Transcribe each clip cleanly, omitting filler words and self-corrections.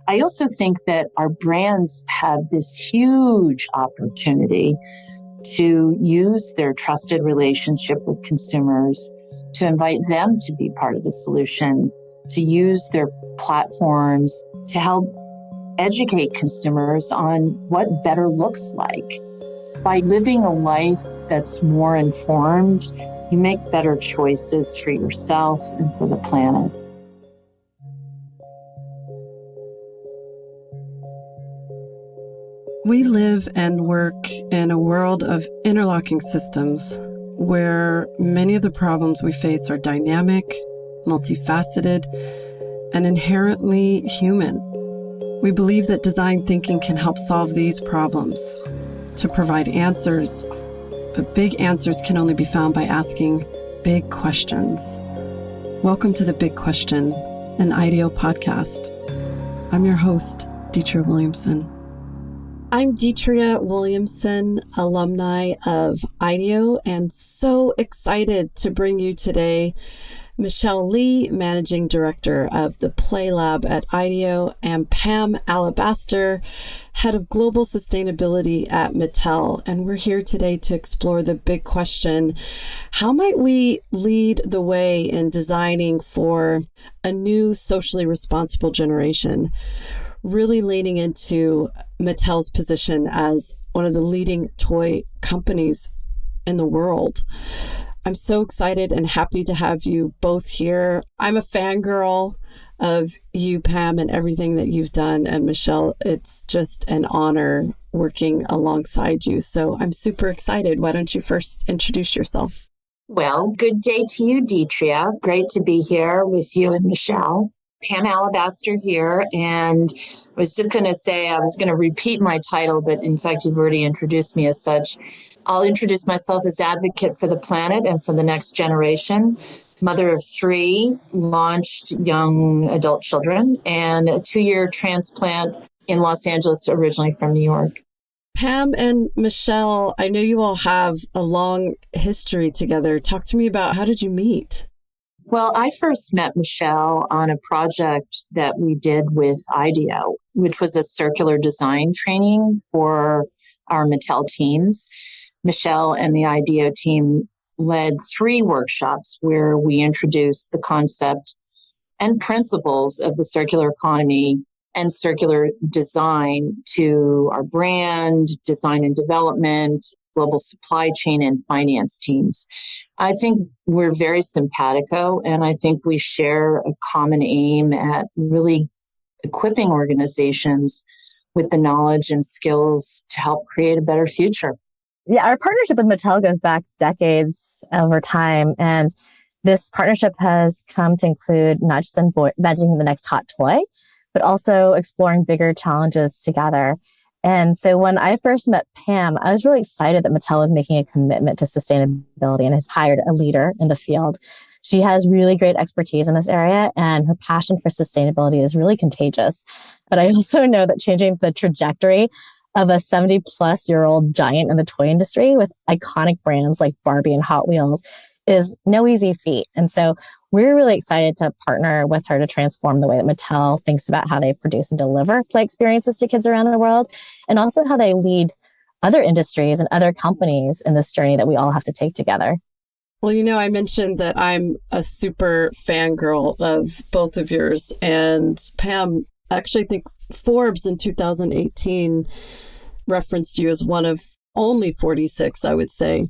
I also think that our brands have this huge opportunity to use their trusted relationship with consumers to invite them to be part of the solution, to use their platforms to help educate consumers on what better looks like. By living a life that's more informed, you make better choices for yourself and for the planet. We live and work in a world of interlocking systems where many of the problems we face are dynamic, multifaceted, and inherently human. We believe that design thinking can help solve these problems, to provide answers, but big answers can only be found by asking big questions. Welcome to The Big Question, an IDEO podcast. I'm your host, Detria Williamson. I'm Detria Williamson, alumni of IDEO, and so excited to bring you today Michelle Lee, Managing Director of the Play Lab at IDEO, and Pam Alabaster, Head of Global Sustainability at Mattel. And we're here today to explore the big question: how might we lead the way in designing for a new socially responsible generation? Really leaning into Mattel's position as one of the leading toy companies in the world. I'm so excited and happy to have you both here. I'm a fangirl of you, Pam, and everything that you've done. And Michelle, it's just an honor working alongside you. So I'm super excited. Why don't you first introduce yourself? Well, good day to you, Detria. Great to be here with you and Michelle. Pam Alabaster here, and I was just going to say I was going to repeat my title, but in fact, you've already introduced me as such. I'll introduce myself as advocate for the planet and for the next generation, mother of 3 launched young adult children, and a 2-year transplant in Los Angeles, originally from New York. Pam and Michelle, I know you all have a long history together. Talk to me about, how did you meet? Well, I first met Michelle on a project that we did with IDEO, which was a circular design training for our Mattel teams. Michelle and the IDEO team led 3 workshops where we introduced the concept and principles of the circular economy and circular design to our brand, design and development, global supply chain, and finance teams. I think we're very simpatico, and I think we share a common aim at really equipping organizations with the knowledge and skills to help create a better future. Yeah, our partnership with Mattel goes back decades over time, and this partnership has come to include not just imagining the next hot toy, but also exploring bigger challenges together. And so when I first met Pam, I was really excited that Mattel was making a commitment to sustainability and had hired a leader in the field. She has really great expertise in this area, and her passion for sustainability is really contagious. But I also know that changing the trajectory of a 70-plus-year-old giant in the toy industry with iconic brands like Barbie and Hot Wheels is no easy feat. And so we're really excited to partner with her to transform the way that Mattel thinks about how they produce and deliver play experiences to kids around the world, and also how they lead other industries and other companies in this journey that we all have to take together. Well, you know, I mentioned that I'm a super fangirl of both of yours. And Pam, actually, I think Forbes in 2018 referenced you as one of only 46, I would say,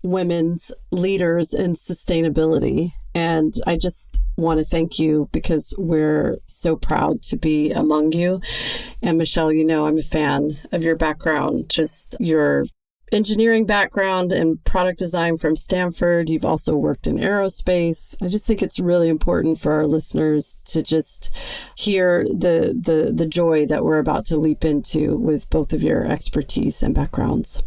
women's leaders in sustainability. And I just want to thank you because we're so proud to be among you. And Michelle, you know, I'm a fan of your background, just your engineering background and product design from Stanford. You've also worked in aerospace. I just think it's really important for our listeners to just hear the joy that we're about to leap into with both of your expertise and backgrounds.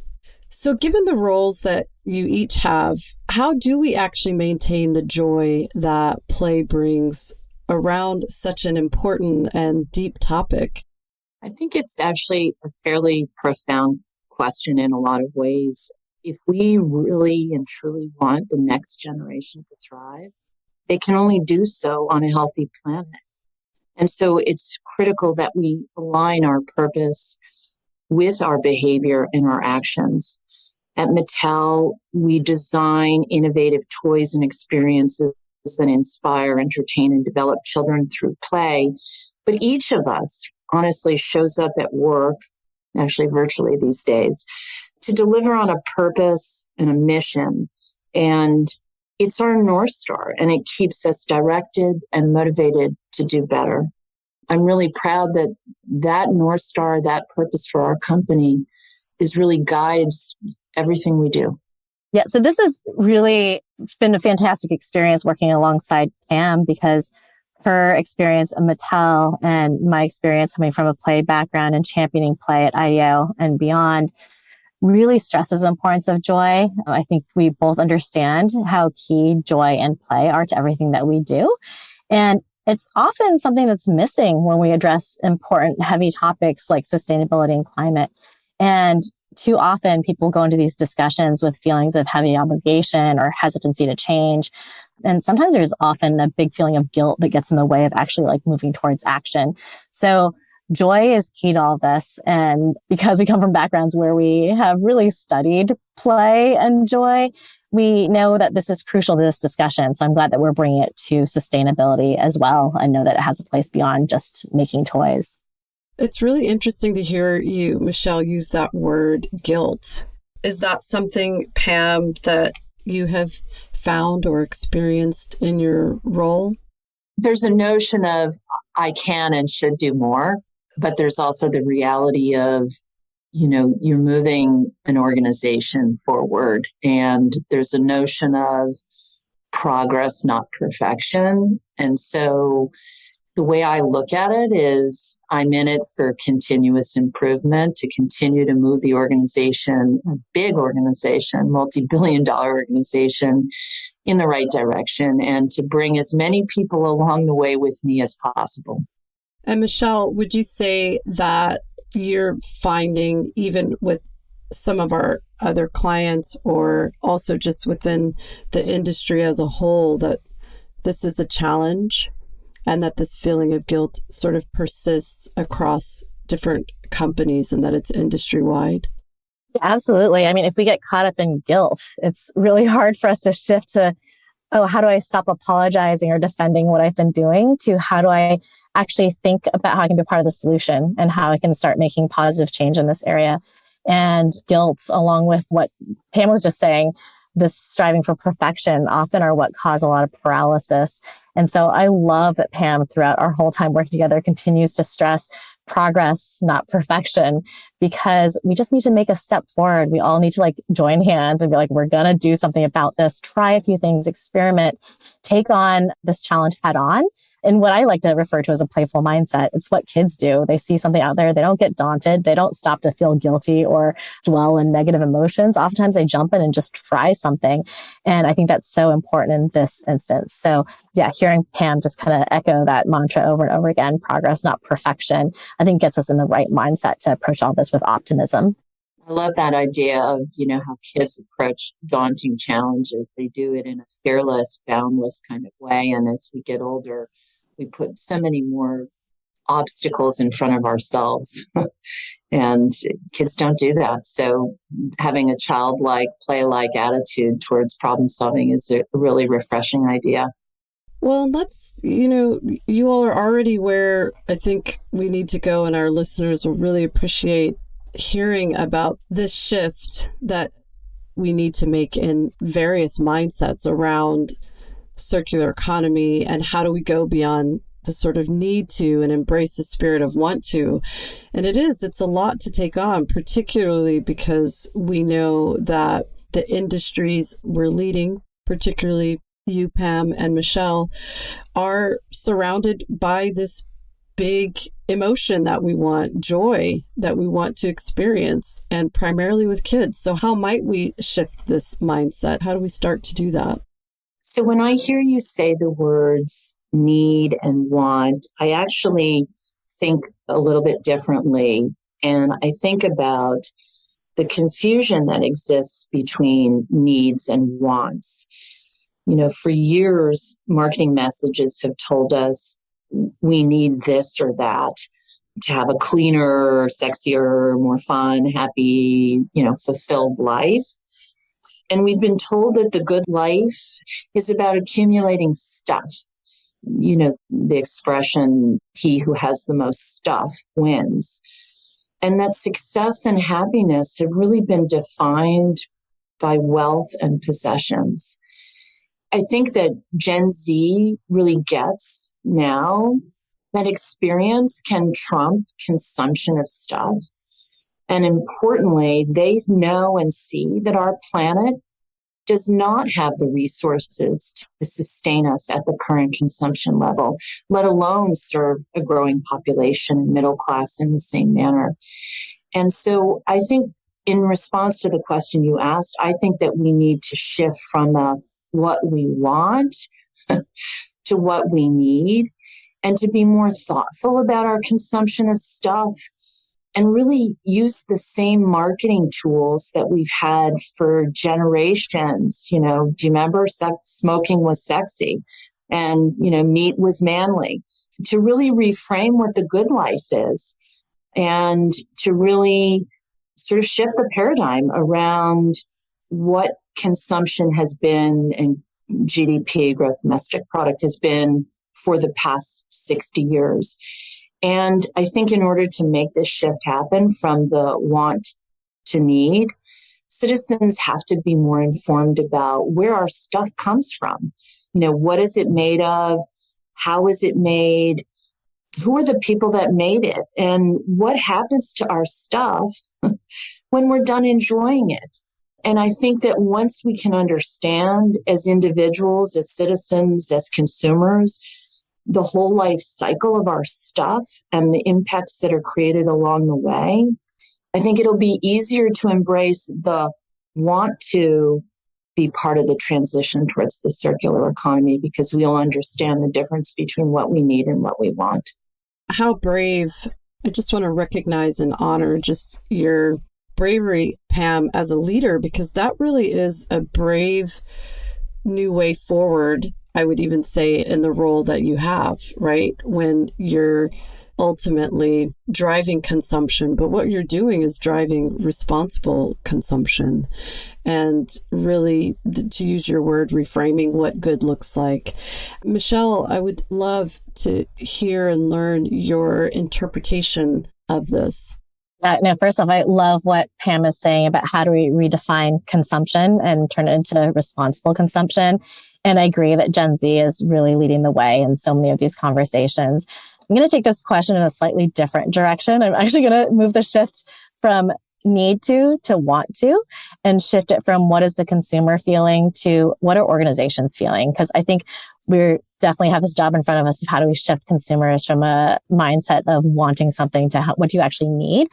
So given the roles that you each have, how do we actually maintain the joy that play brings around such an important and deep topic? I think it's actually a fairly profound question in a lot of ways. If we really and truly want the next generation to thrive, they can only do so on a healthy planet. And so it's critical that we align our purpose with our behavior and our actions. At Mattel, we design innovative toys and experiences that inspire, entertain, and develop children through play. But each of us honestly shows up at work, actually virtually these days, to deliver on a purpose and a mission. And it's our North Star, and it keeps us directed and motivated to do better. I'm really proud that that North Star, that purpose for our company, is really guides everything we do. Yeah, so this has really been a fantastic experience working alongside Pam, because her experience at Mattel and my experience coming from a play background and championing play at IDEO and beyond really stresses the importance of joy. I think we both understand how key joy and play are to everything that we do. And it's often something that's missing when we address important, heavy topics like sustainability and climate. And too often people go into these discussions with feelings of heavy obligation or hesitancy to change. And sometimes there's often a big feeling of guilt that gets in the way of actually like moving towards action. So joy is key to all this. And because we come from backgrounds where we have really studied play and joy, we know that this is crucial to this discussion. So I'm glad that we're bringing it to sustainability as well, and know that it has a place beyond just making toys. It's really interesting to hear you, Michelle, use that word guilt. Is that something, Pam, that you have found or experienced in your role? There's a notion of I can and should do more, but there's also the reality of, you're moving an organization forward, and there's a notion of progress, not perfection. And so the way I look at it is I'm in it for continuous improvement, to continue to move the organization, a big organization, multi-billion-dollar organization, in the right direction, and to bring as many people along the way with me as possible. And Michelle, would you say that you're finding, even with some of our other clients or also just within the industry as a whole, that this is a challenge and that this feeling of guilt sort of persists across different companies and that it's industry-wide? Absolutely. I mean, if we get caught up in guilt, it's really hard for us to shift to, how do I stop apologizing or defending what I've been doing, to how do I actually think about how I can be a part of the solution and how I can start making positive change in this area. And guilt, along with what Pam was just saying, this striving for perfection often are what cause a lot of paralysis. And so I love that Pam, throughout our whole time working together, continues to stress progress, not perfection, because we just need to make a step forward. We all need to join hands and be like, we're going to do something about this, try a few things, experiment, take on this challenge head on. And what I like to refer to as a playful mindset. It's what kids do. They see something out there. They don't get daunted. They don't stop to feel guilty or dwell in negative emotions. Oftentimes they jump in and just try something. And I think that's so important in this instance. So yeah, hearing Pam just kind of echo that mantra over and over again, progress, not perfection, I think gets us in the right mindset to approach all this with optimism. I love that idea of, how kids approach daunting challenges. They do it in a fearless, boundless kind of way. And as we get older, we put so many more obstacles in front of ourselves. And kids don't do that. So having a childlike, play-like attitude towards problem solving is a really refreshing idea. Well, you all are already where I think we need to go, and our listeners will really appreciate hearing about this shift that we need to make in various mindsets around circular economy, and how do we go beyond the sort of need to and embrace the spirit of want to. And it's a lot to take on, particularly because we know that the industries we're leading, particularly you, Pam, and Michelle, are surrounded by this big emotion that we want, joy that we want to experience, and primarily with kids. So how might we shift this mindset? How do we start to do that? So when I hear you say the words need and want, I actually think a little bit differently. And I think about the confusion that exists between needs and wants. For years, marketing messages have told us we need this or that to have a cleaner, sexier, more fun, happy, fulfilled life. And we've been told that the good life is about accumulating stuff. The expression, he who has the most stuff wins. And that success and happiness have really been defined by wealth and possessions. I think that Gen Z really gets now that experience can trump consumption of stuff. And importantly, they know and see that our planet does not have the resources to sustain us at the current consumption level, let alone serve a growing population and middle class in the same manner. And so I think in response to the question you asked, I think that we need to shift from what we want to what we need, and to be more thoughtful about our consumption of stuff and really use the same marketing tools that we've had for generations. Do you remember smoking was sexy and, meat was manly? To really reframe what the good life is and to really sort of shift the paradigm around what consumption has been and GDP, gross domestic product, has been for the past 60 years. And I think in order to make this shift happen from the want to need, citizens have to be more informed about where our stuff comes from. What is it made of? How is it made? Who are the people that made it? And what happens to our stuff when we're done enjoying it? And I think that once we can understand as individuals, as citizens, as consumers, the whole life cycle of our stuff and the impacts that are created along the way, I think it'll be easier to embrace the want to be part of the transition towards the circular economy, because we'll understand the difference between what we need and what we want. How brave. I just want to recognize and honor just your bravery, Pam, as a leader, because that really is a brave new way forward, I would even say, in the role that you have, right? When you're ultimately driving consumption, but what you're doing is driving responsible consumption and really, to use your word, reframing what good looks like. Michelle, I would love to hear and learn your interpretation of this. First off, I love what Pam is saying about how do we redefine consumption and turn it into responsible consumption. And I agree that Gen Z is really leading the way in so many of these conversations. I'm going to take this question in a slightly different direction. I'm actually going to move the shift from need to want to, and shift it from what is the consumer feeling to what are organizations feeling? Because I think we definitely have this job in front of us of how do we shift consumers from a mindset of wanting something to what do you actually need.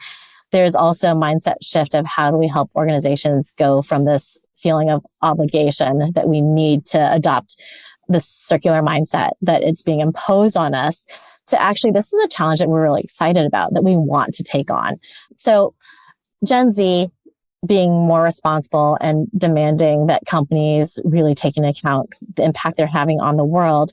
There's also a mindset shift of how do we help organizations go from this feeling of obligation that we need to adopt this circular mindset, that it's being imposed on us, to actually, this is a challenge that we're really excited about, that we want to take on. So Gen Z being more responsible and demanding that companies really take into account the impact they're having on the world,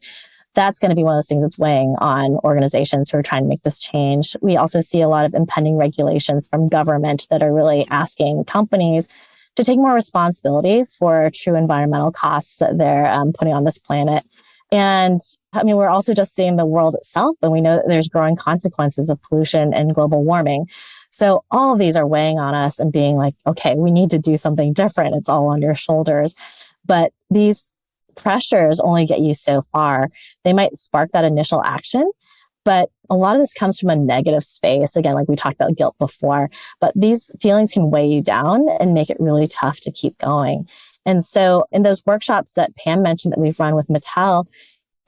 that's going to be one of those things that's weighing on organizations who are trying to make this change. We also see a lot of impending regulations from government that are really asking companies to take more responsibility for true environmental costs that they're putting on this planet. And we're also just seeing the world itself, and we know that there's growing consequences of pollution and global warming. So all of these are weighing on us and being like, okay, we need to do something different. It's all on your shoulders. But these pressures only get you so far. They might spark that initial action, but a lot of this comes from a negative space. Again, like we talked about guilt before, but these feelings can weigh you down and make it really tough to keep going. And so in those workshops that Pam mentioned that we've run with Mattel,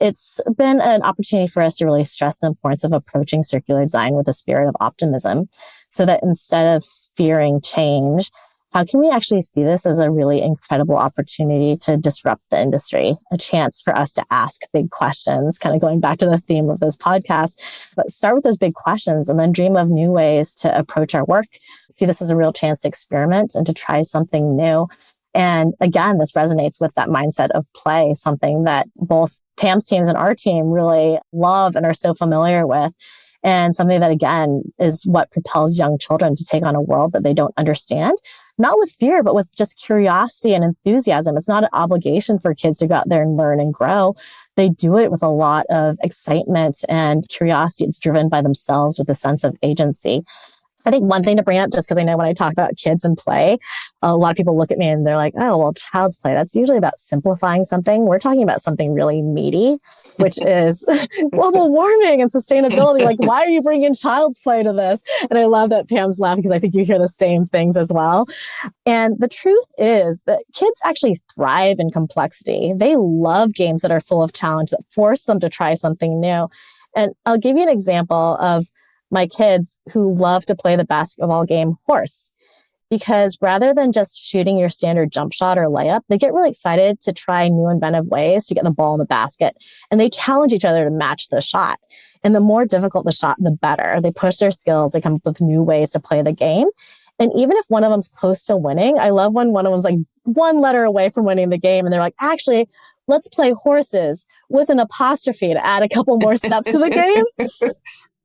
it's been an opportunity for us to really stress the importance of approaching circular design with a spirit of optimism, so that instead of fearing change, how can we actually see this as a really incredible opportunity to disrupt the industry, a chance for us to ask big questions, kind of going back to the theme of this podcast, but start with those big questions and then dream of new ways to approach our work, see this as a real chance to experiment and to try something new. And again, this resonates with that mindset of play, something that both Pam's teams and our team really love and are so familiar with. And something that, again, is what propels young children to take on a world that they don't understand, not with fear, but with just curiosity and enthusiasm. It's not an obligation for kids to go out there and learn and grow. They do it with a lot of excitement and curiosity. It's driven by themselves with a sense of agency. I think one thing to bring up, just because I know when I talk about kids and play, a lot of people look at me and they're like, oh, well, child's play, that's usually about simplifying something. We're talking about something really meaty, which is global warming and sustainability. Like, why are you bringing child's play to this? And I love that Pam's laughing because I think you hear the same things as well. And the truth is that kids actually thrive in complexity. They love games that are full of challenge, that force them to try something new. And I'll give you an example of my kids who love to play the basketball game Horse, because rather than just shooting your standard jump shot or layup, they get really excited to try new inventive ways to get the ball in the basket. And they challenge each other to match the shot. And the more difficult the shot, the better. They push their skills. They come up with new ways to play the game. And even if one of them's close to winning, I love when one of them's like one letter away from winning the game. And they're like, actually, let's play horses with an apostrophe to add a couple more steps to the game.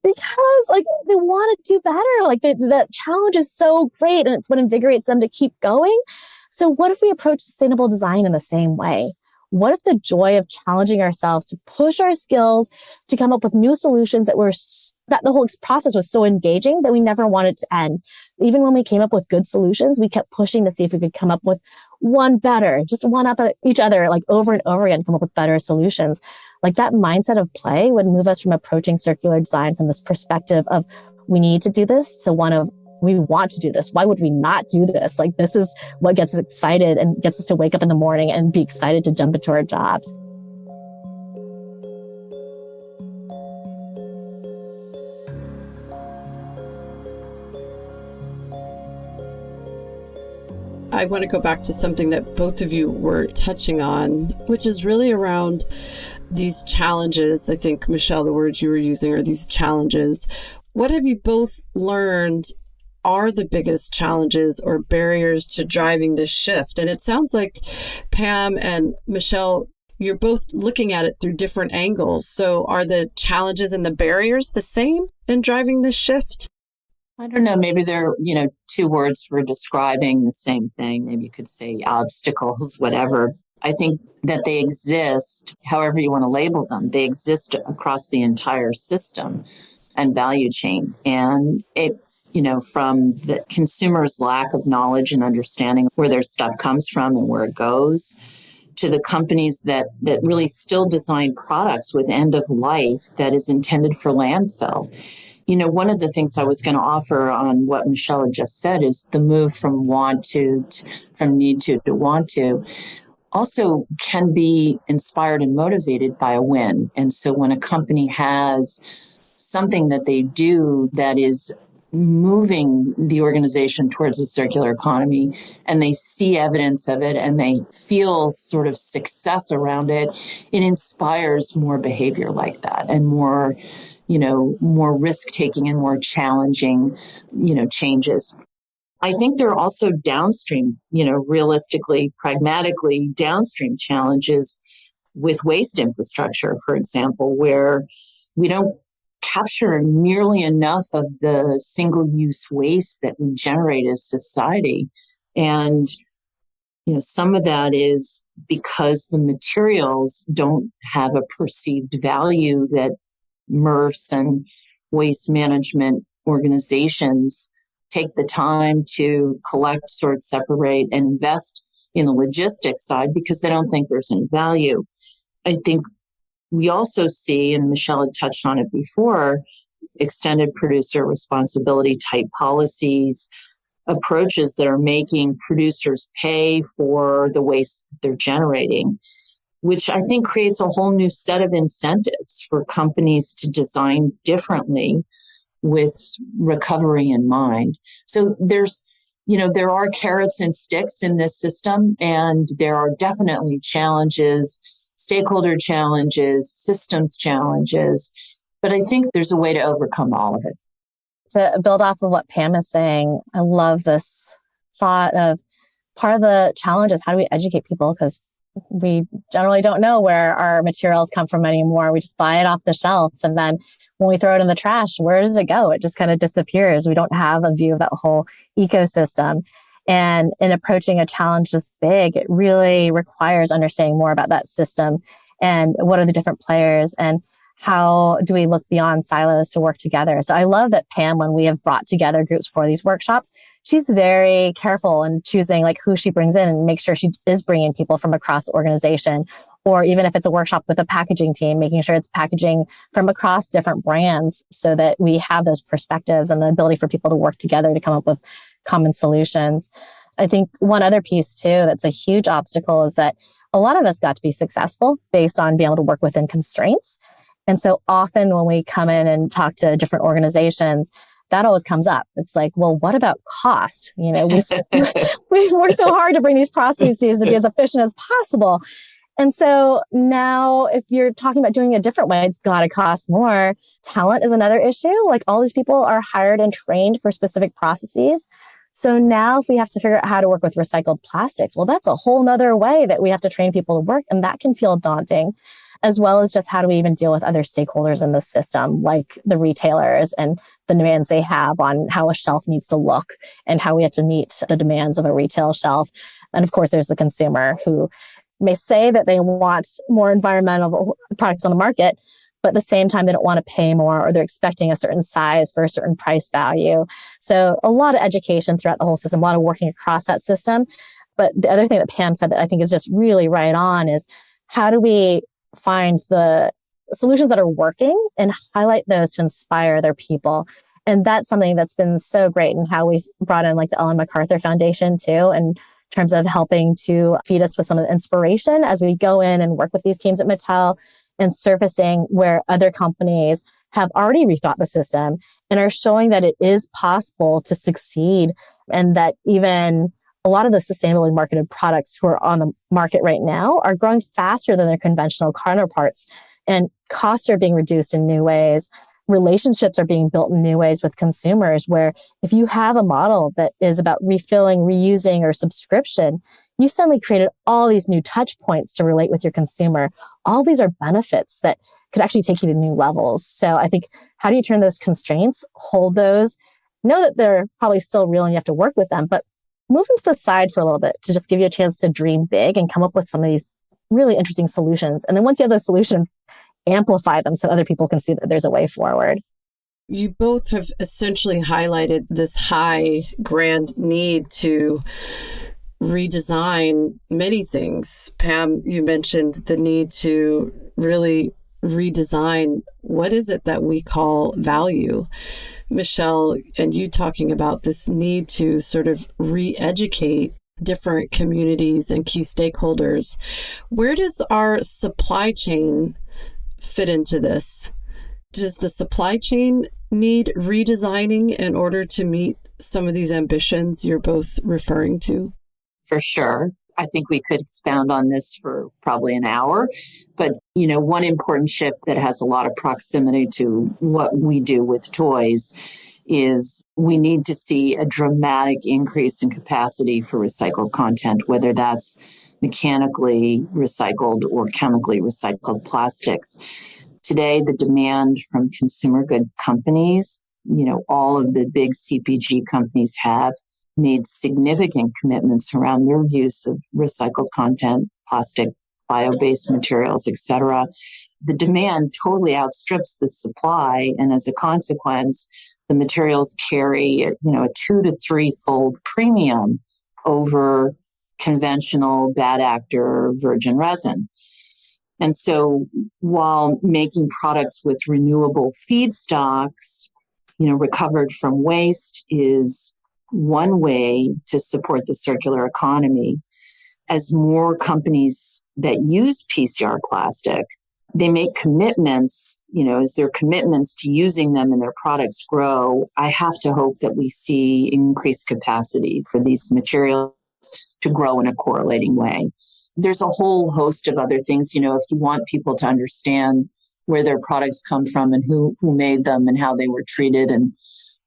Because like they want to do better. Like the challenge is so great and it's what invigorates them to keep going. So what if we approach sustainable design in the same way? What if the joy of challenging ourselves to push our skills to come up with new solutions that the whole process was so engaging that we never wanted to end? Even when we came up with good solutions, we kept pushing to see if we could come up with one better, just one up at each other, like over and over again, come up with better solutions. Like that mindset of play would move us from approaching circular design from this perspective of we need to do this to one of we want to do this. Why would we not do this? Like this is what gets us excited and gets us to wake up in the morning and be excited to jump into our jobs. I want to go back to something that both of you were touching on, which is really around these challenges. I think, Michelle, the words you were using are these challenges. What have you both learned are the biggest challenges or barriers to driving this shift? And it sounds like Pam and Michelle, you're both looking at it through different angles. So are the challenges and the barriers the same in driving this shift? I don't know. Maybe they're, two words for describing the same thing. Maybe you could say obstacles, whatever. I think that they exist, however you want to label them, they exist across the entire system and value chain. And it's, from the consumer's lack of knowledge and understanding where their stuff comes from and where it goes, to the companies that really still design products with end of life that is intended for landfill. One of the things I was going to offer on what Michelle had just said is the move from from need to want to also can be inspired and motivated by a win. And so when a company has something that they do that is moving the organization towards a circular economy and they see evidence of it and they feel sort of success around it, it inspires more behavior like that and more risk-taking and more challenging, changes. I think there are also downstream, realistically, pragmatically downstream challenges with waste infrastructure, for example, where we don't capture nearly enough of the single-use waste that we generate as society. And, some of that is because the materials don't have a perceived value that MRFs and waste management organizations take the time to collect, sort, separate, and invest in the logistics side because they don't think there's any value. I think we also see, and Michelle had touched on it before, extended producer responsibility type policies, approaches that are making producers pay for the waste they're generating, which I think creates a whole new set of incentives for companies to design differently with recovery in mind. So there are carrots and sticks in this system, and there are definitely challenges, stakeholder challenges, systems challenges, but I think there's a way to overcome all of it. To build off of what Pam is saying, I love this thought of part of the challenge is how do we educate people? Because we generally don't know where our materials come from anymore. We just buy it off the shelf. And then when we throw it in the trash, where does it go? It just kind of disappears. We don't have a view of that whole ecosystem. And in approaching a challenge this big, it really requires understanding more about that system and what are the different players and how do we look beyond silos to work together. So I love that Pam, when we have brought together groups for these workshops, she's very careful in choosing like who she brings in and make sure she is bringing people from across the organization. Or even if it's a workshop with a packaging team, making sure it's packaging from across different brands so that we have those perspectives and the ability for people to work together to come up with common solutions. I think one other piece too that's a huge obstacle is that a lot of us got to be successful based on being able to work within constraints. And so often when we come in and talk to different organizations, that always comes up. It's like, well, what about cost? You know, we work so hard to bring these processes to be as efficient as possible. And so now if you're talking about doing it a different way, it's got to cost more. Talent is another issue. Like all these people are hired and trained for specific processes. So now if we have to figure out how to work with recycled plastics, well, that's a whole nother way that we have to train people to work. And that can feel daunting, as well as just how do we even deal with other stakeholders in the system, like the retailers and the demands they have on how a shelf needs to look and how we have to meet the demands of a retail shelf. And of course, there's the consumer who may say that they want more environmental products on the market, but at the same time, they don't want to pay more or they're expecting a certain size for a certain price value. So a lot of education throughout the whole system, a lot of working across that system. But the other thing that Pam said that I think is just really right on is how do we find the solutions that are working and highlight those to inspire their people. And that's something that's been so great in how we've brought in like the Ellen MacArthur Foundation too, in terms of helping to feed us with some of the inspiration as we go in and work with these teams at Mattel and surfacing where other companies have already rethought the system and are showing that it is possible to succeed and that even a lot of the sustainably marketed products who are on the market right now are growing faster than their conventional counterparts, and costs are being reduced in new ways. Relationships are being built in new ways with consumers, where if you have a model that is about refilling, reusing, or subscription, you suddenly created all these new touch points to relate with your consumer. All these are benefits that could actually take you to new levels. So I think, how do you turn those constraints, hold those, know that they're probably still real and you have to work with them, but move them to the side for a little bit to just give you a chance to dream big and come up with some of these really interesting solutions. And then once you have those solutions, amplify them so other people can see that there's a way forward. You both have essentially highlighted this high grand need to redesign many things. Pam, you mentioned the need to really redesign what is it that we call value. Michelle, and you talking about this need to sort of re-educate different communities and key stakeholders. Where does our supply chain fit into this? Does the supply chain need redesigning in order to meet some of these ambitions you're both referring to? For sure. I think we could expound on this for probably an hour, but one important shift that has a lot of proximity to what we do with toys is we need to see a dramatic increase in capacity for recycled content, whether that's mechanically recycled or chemically recycled plastics. Today, the demand from consumer good companies, all of the big CPG companies have made significant commitments around their use of recycled content, plastic, bio-based materials, etc. The demand totally outstrips the supply, and as a consequence, the materials carry a 2 to 3-fold premium over conventional bad actor virgin resin. And so while making products with renewable feedstocks, recovered from waste is one way to support the circular economy, as more companies that use PCR plastic, they make commitments, as their commitments to using them in their products grow, I have to hope that we see increased capacity for these materials to grow in a correlating way. There's a whole host of other things, if you want people to understand where their products come from and who made them and how they were treated and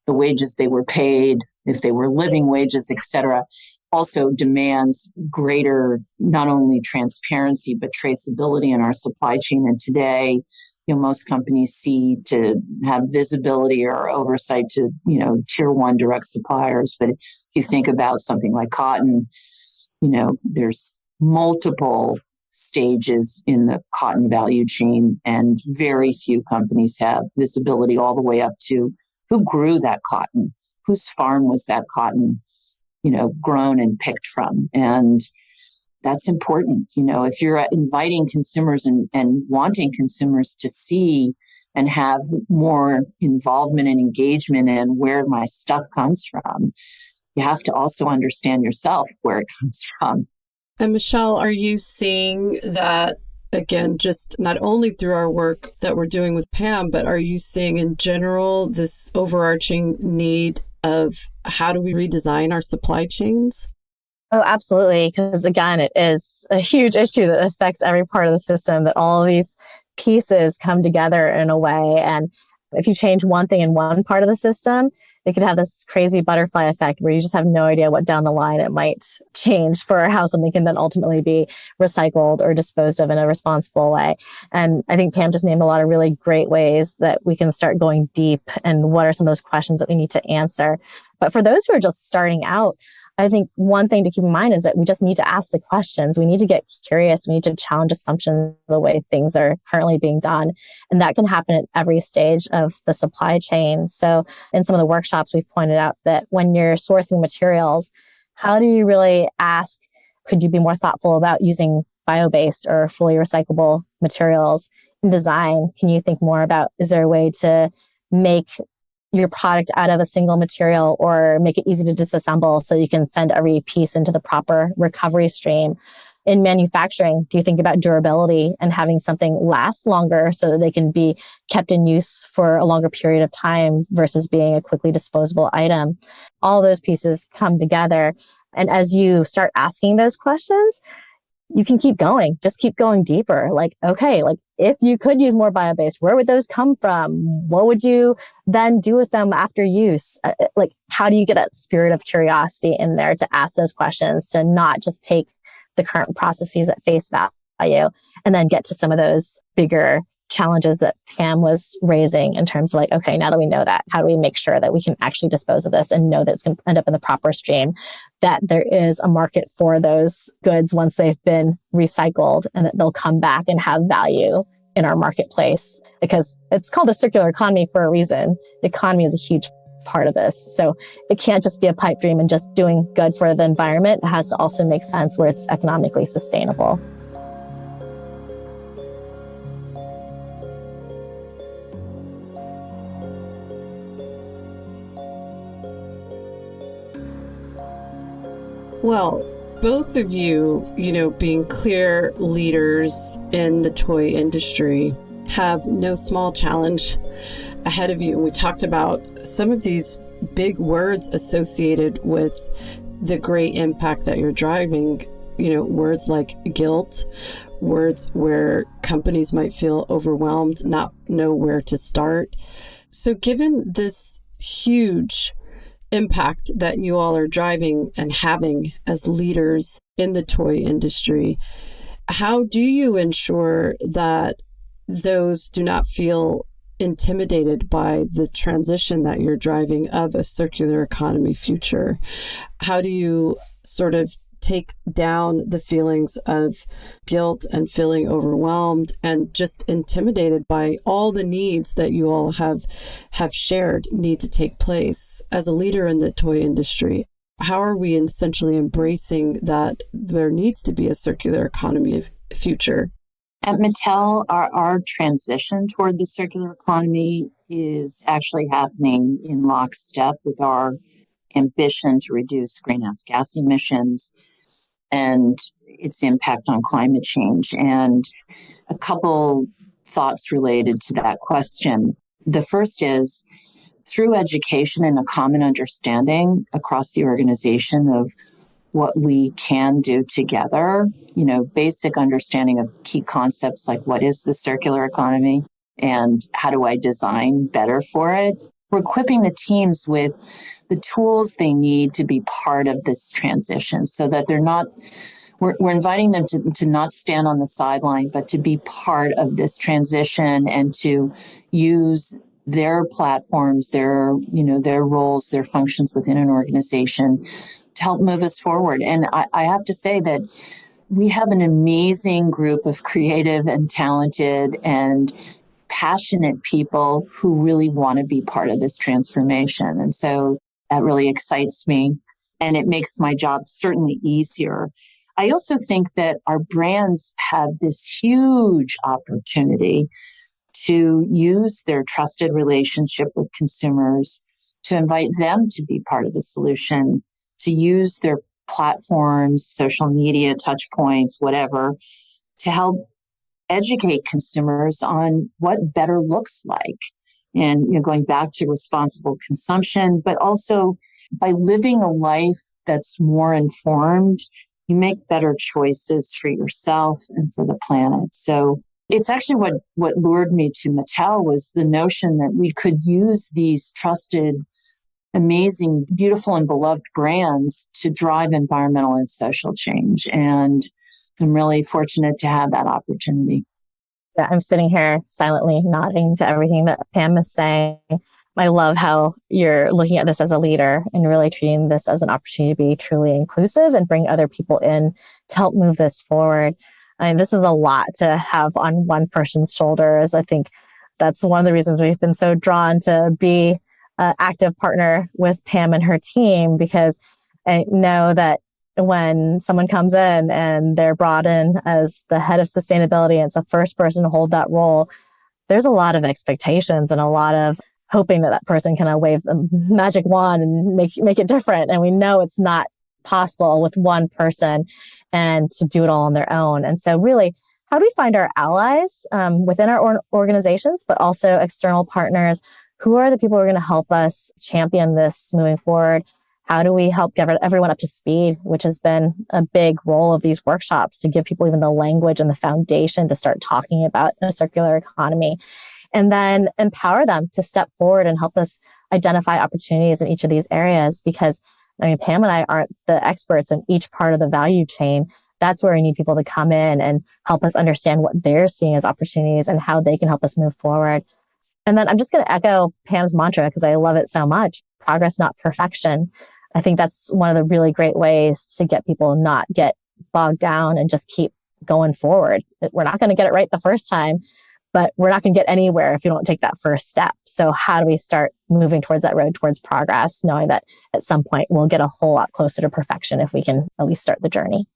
the wages they were paid, if they were living wages, etc. also demands greater, not only transparency, but traceability in our supply chain. And today, most companies see to have visibility or oversight to, tier one direct suppliers. But if you think about something like cotton, there's multiple stages in the cotton value chain, and very few companies have visibility all the way up to who grew that cotton, whose farm was that cotton, grown and picked from. And that's important. If you're inviting consumers and wanting consumers to see and have more involvement and engagement in where my stuff comes from, you have to also understand yourself where it comes from. And Michelle, are you seeing that, again, just not only through our work that we're doing with Pam, but are you seeing in general this overarching need of how do we redesign our supply chains? Oh, absolutely. Because again, it is a huge issue that affects every part of the system, that all of these pieces come together in a way. And if you change one thing in one part of the system, it could have this crazy butterfly effect where you just have no idea what down the line it might change for how something can then ultimately be recycled or disposed of in a responsible way. And I think Pam just named a lot of really great ways that we can start going deep and what are some of those questions that we need to answer. But for those who are just starting out, I think one thing to keep in mind is that we just need to ask the questions. We need to get curious. We need to challenge assumptions the way things are currently being done. And that can happen at every stage of the supply chain. So in some of the workshops, we've pointed out that when you're sourcing materials, how do you really ask, could you be more thoughtful about using bio-based or fully recyclable materials in design? Can you think more about, is there a way to make your product out of a single material or make it easy to disassemble so you can send every piece into the proper recovery stream? In manufacturing, do you think about durability and having something last longer so that they can be kept in use for a longer period of time versus being a quickly disposable item? All those pieces come together. And as you start asking those questions, you can keep going, just keep going deeper. Okay, if you could use more bio-based, where would those come from? What would you then do with them after use? How do you get that spirit of curiosity in there to ask those questions, to not just take the current processes at face value and then get to some of those bigger challenges that Pam was raising in terms of okay, now that we know that, how do we make sure that we can actually dispose of this and know that it's going to end up in the proper stream, that there is a market for those goods once they've been recycled and that they'll come back and have value in our marketplace, because it's called a circular economy for a reason. The economy is a huge part of this. So it can't just be a pipe dream and just doing good for the environment. It has to also make sense where it's economically sustainable. Well, both of you, being clear leaders in the toy industry, have no small challenge ahead of you. And we talked about some of these big words associated with the great impact that you're driving, words like guilt, words where companies might feel overwhelmed, not know where to start. So given this huge impact that you all are driving and having as leaders in the toy industry, how do you ensure that those do not feel intimidated by the transition that you're driving of a circular economy future? How do you sort of take down the feelings of guilt and feeling overwhelmed and just intimidated by all the needs that you all have shared need to take place as a leader in the toy industry? How are we essentially embracing that there needs to be a circular economy future? At Mattel, our transition toward the circular economy is actually happening in lockstep with our ambition to reduce greenhouse gas emissions and its impact on climate change. And a couple thoughts related to that question. The first is, through education and a common understanding across the organization of what we can do together, basic understanding of key concepts like what is the circular economy and how do I design better for it, we're equipping the teams with the tools they need to be part of this transition so that they're not, we're inviting them to not stand on the sideline, but to be part of this transition and to use their platforms, their roles, their functions within an organization to help move us forward. And I have to say that we have an amazing group of creative and talented and passionate people who really want to be part of this transformation. And so that really excites me, and it makes my job certainly easier. I also think that our brands have this huge opportunity to use their trusted relationship with consumers to invite them to be part of the solution, to use their platforms, social media, touch points, whatever, to help educate consumers on what better looks like. And going back to responsible consumption, but also by living a life that's more informed, you make better choices for yourself and for the planet. So it's actually what lured me to Mattel was the notion that we could use these trusted, amazing, beautiful, and beloved brands to drive environmental and social change. And I'm really fortunate to have that opportunity. Yeah, I'm sitting here silently nodding to everything that Pam is saying. I love how you're looking at this as a leader and really treating this as an opportunity to be truly inclusive and bring other people in to help move this forward. I mean, this is a lot to have on one person's shoulders. I think that's one of the reasons we've been so drawn to be an active partner with Pam and her team, because I know that when someone comes in and they're brought in as the head of sustainability and it's the first person to hold that role, there's a lot of expectations and a lot of hoping that that person can wave the magic wand and make it different. And we know it's not possible with one person and to do it all on their own. And so really, how do we find our allies within our organizations, but also external partners? Who are the people who are going to help us champion this moving forward? How do we help get everyone up to speed, which has been a big role of these workshops, to give people even the language and the foundation to start talking about the circular economy, and then empower them to step forward and help us identify opportunities in each of these areas. Because Pam and I aren't the experts in each part of the value chain. That's where we need people to come in and help us understand what they're seeing as opportunities and how they can help us move forward. And then I'm just going to echo Pam's mantra because I love it so much. Progress, not perfection. I think that's one of the really great ways to get people not get bogged down and just keep going forward. We're not going to get it right the first time, but we're not going to get anywhere if you don't take that first step. So how do we start moving towards that road towards progress, knowing that at some point we'll get a whole lot closer to perfection if we can at least start the journey?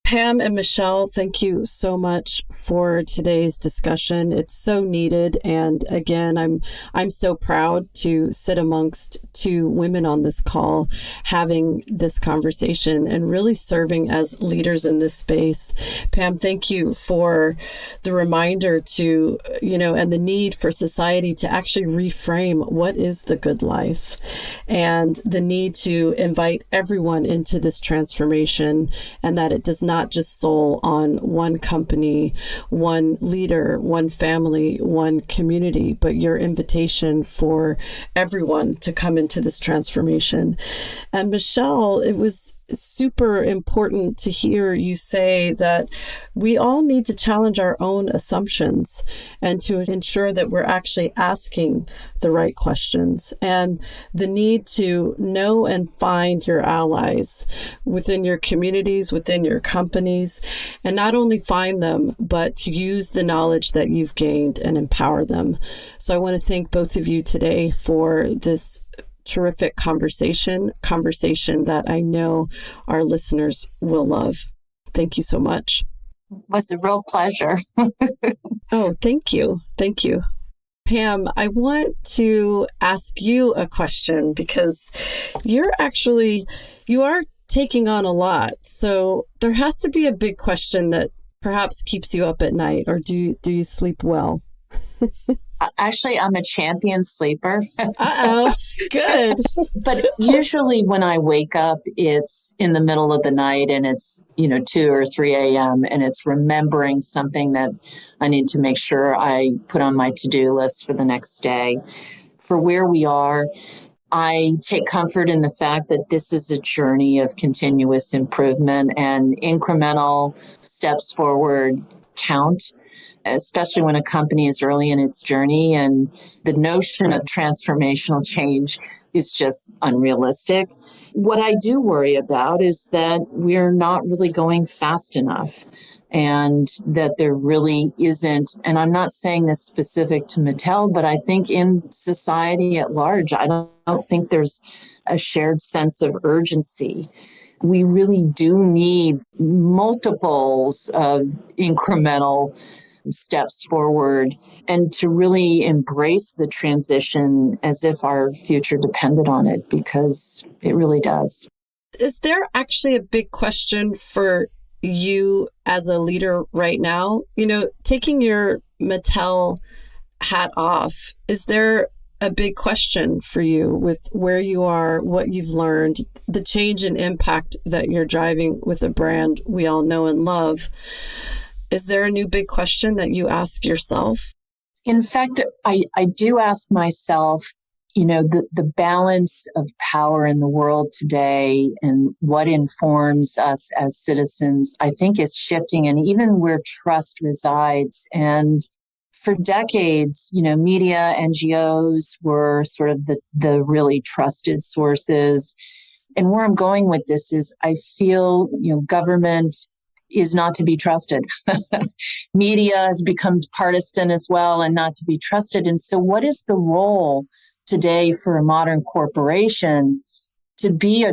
Pam and Michelle, thank you so much for today's discussion. It's so needed. And again, I'm so proud to sit amongst two women on this call, having this conversation and really serving as leaders in this space. Pam, thank you for the reminder to, and the need for society to actually reframe what is the good life, and the need to invite everyone into this transformation, and that it does not just soul on one company, one leader, one family, one community, but your invitation for everyone to come into this transformation. And Michelle, it was super important to hear you say that we all need to challenge our own assumptions and to ensure that we're actually asking the right questions, and the need to know and find your allies within your communities, within your companies, and not only find them, but to use the knowledge that you've gained and empower them. So I want to thank both of you today for this terrific conversation that I know our listeners will love. Thank you so much. It was a real pleasure. Oh, thank you. Thank you. Pam, I want to ask you a question because you are taking on a lot. So there has to be a big question that perhaps keeps you up at night, or do you sleep well? Actually, I'm a champion sleeper. Uh-oh, good. But usually when I wake up, it's in the middle of the night and it's, 2 or 3 a.m. and it's remembering something that I need to make sure I put on my to-do list for the next day. for where we are, I take comfort in the fact that this is a journey of continuous improvement, and incremental steps forward count, especially when a company is early in its journey. And the notion of transformational change is just unrealistic. What I do worry about is that we're not really going fast enough, and that there really isn't, and I'm not saying this specific to Mattel, but I think in society at large, I don't think there's a shared sense of urgency. We really do need multiples of incremental steps forward, and to really embrace the transition as if our future depended on it, because it really does. Is there actually a big question for you as a leader right now? Taking your Mattel hat off, is there a big question for you with where you are, what you've learned, the change and impact that you're driving with a brand we all know and love? Is there a new big question that you ask yourself? In fact, I do ask myself, the balance of power in the world today and what informs us as citizens, I think is shifting, and even where trust resides. And for decades, media, NGOs were sort of the really trusted sources. And where I'm going with this is I feel, government is not to be trusted. Media has become partisan as well and not to be trusted. And so what is the role today for a modern corporation to be a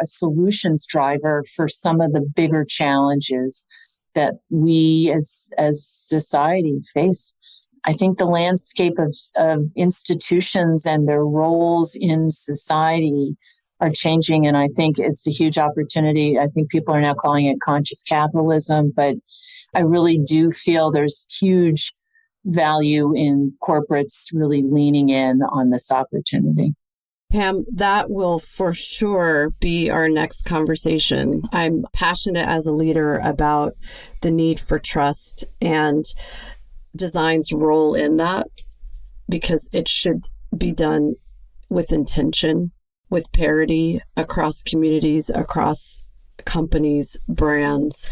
solutions driver for some of the bigger challenges that we as society face? I think the landscape of institutions and their roles in society are changing, and I think it's a huge opportunity. I think people are now calling it conscious capitalism, but I really do feel there's huge value in corporates really leaning in on this opportunity. Pam, that will for sure be our next conversation. I'm passionate as a leader about the need for trust and design's role in that, because it should be done with intention, with parity across communities, across companies, brands.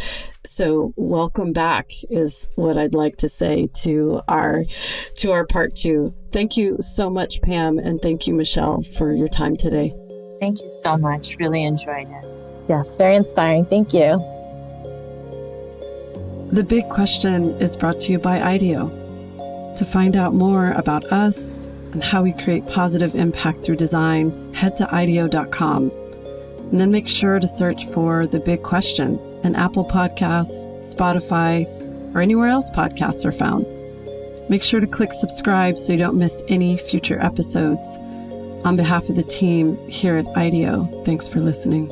So welcome back is what I'd like to say to our part two. Thank you so much, Pam, and thank you, Michelle, for your time today. Thank you so much. Really enjoyed it. Yes, very inspiring. Thank you. The Big Question is brought to you by IDEO. To find out more about us and how we create positive impact through design, head to IDEO.com. And then make sure to search for The Big Question in Apple Podcasts, Spotify, or anywhere else podcasts are found. Make sure to click subscribe so you don't miss any future episodes. On behalf of the team here at IDEO, thanks for listening.